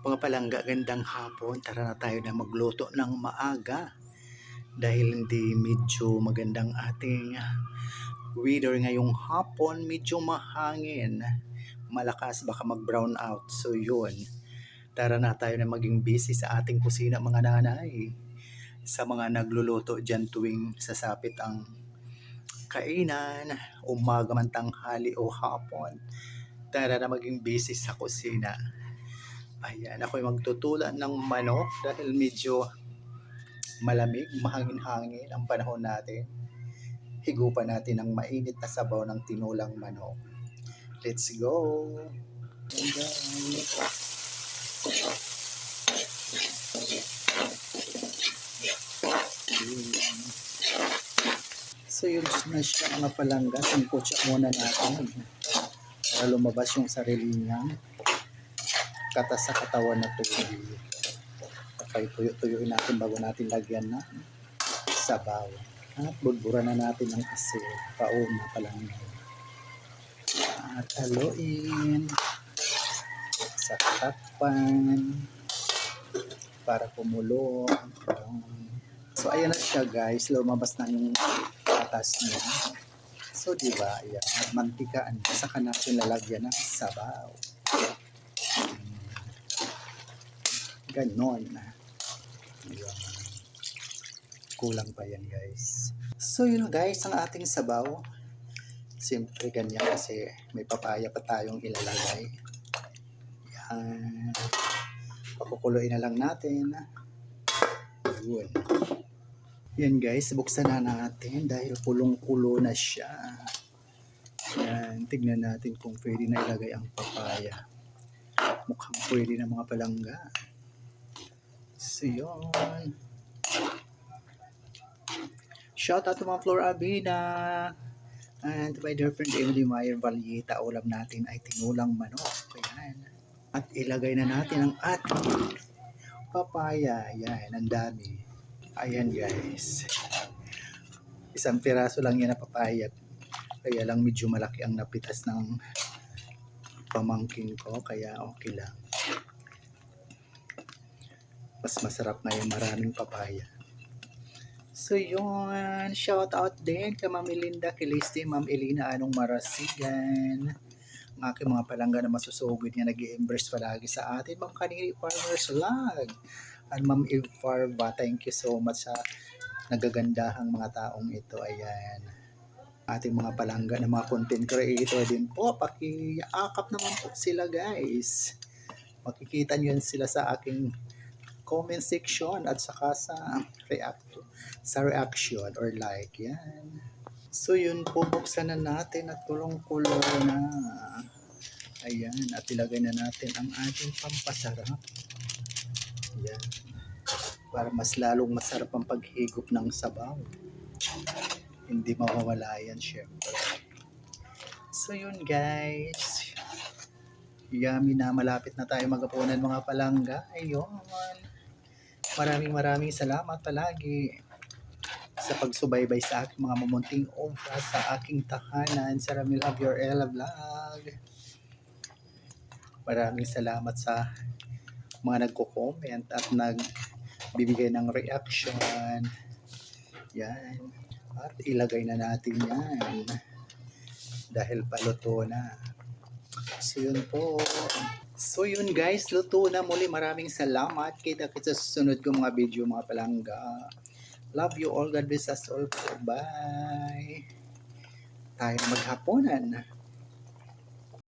Mga palangga, gandang hapon. Tara na tayo na magluto ng maaga. Dahil hindi medyo magandang ating weather ngayong hapon, medyo mahangin. Malakas, baka mag-brown out. So yun, tara na tayo na maging busy sa ating kusina mga nanay. Sa mga nagluluto dyan tuwing sasapit ang kainan, umaga man tanghali o hapon. Tara na maging busy sa kusina. Ayan, ako'y magtutulan ng manok dahil medyo malamig, mahangin-hangin ang panahon natin. Higupan natin ang mainit na sabaw ng tinulang manok. Let's go! So yun na siya mga palangga. Singkotsa muna natin para lumabas yung sarili niya. Katas sa katawan na tubig. Okay, tuyo-tuyuin natin bago natin lagyan na sabaw. At budburan na natin ang asin. Pauna pa lang yan. At haluin sa takpan para kumulo. So ayan na siya guys. Lumabas na yung katas niya. So diba, ayan. Mantikaan. Saka natin lalagyan ng sabaw. Ganon. Ayan. Kulang pa yan guys. So yun guys, ang ating sabaw. Siyempre ganyan kasi may papaya pa tayong ilalagay. Yan. Pakukuloy na lang natin. Yun. Yan guys, buksan na natin dahil kulong-kulo na siya. Yan, tignan natin kung pwede na ilagay ang papaya. Mukhang pwede na mga palangga. So yun. Shout out to mga Flor Abina. And to my dear friend Emily Meyer Valleta. Ulam natin ay tinulang manok. Ayan. At ilagay na natin ang ating papaya. Ayan, ang dami. Ayan guys. Isang piraso lang yan na papaya. Kaya lang medyo malaki ang napitas ng pamangkin ko. Kaya okay lang. Mas masarap na yung maraming papaya. So yun, shout out din kay Ma'am Melinda, kay Listy, Ma'am Elina, Anong Marasigan, ang aking mga palangga na masusugod niya nag-i-embrace palagi sa atin, Ma'am Kaniri Farmers Vlog, at Ma'am Eve Farba, thank you so much sa nagagandahang mga taong ito. Ayan, ating mga palangga na mga content creator din po, pakiakap naman po sila guys. Makikita nyo sila sa aking comment section at saka sa reaction or like. Yan. So yun po, buksan na natin at kulong-kulo na. Ayan, at ilagay na natin ang ating pampasarap. Yan. Para mas lalong masarap ang paghigop ng sabaw. Hindi mawawala yan syempre. So yun guys. Yummy na, malapit na tayo magapunan mga palangga. Ayun. Maraming salamat palagi sa pagsubaybay sa aking mga mamunting obra sa aking tahanan sa Ramil of Your Ella Vlog. Maraming salamat sa mga nagko-comment at nagbibigay ng reaction. Yan. At ilagay na natin yan dahil paluto na. So yun po. So yun guys, luto na muli. Maraming salamat. Kita-kita sa susunod ko mga video mga palangga. Love you all. God bless us all. Bye. Tayo maghaponan.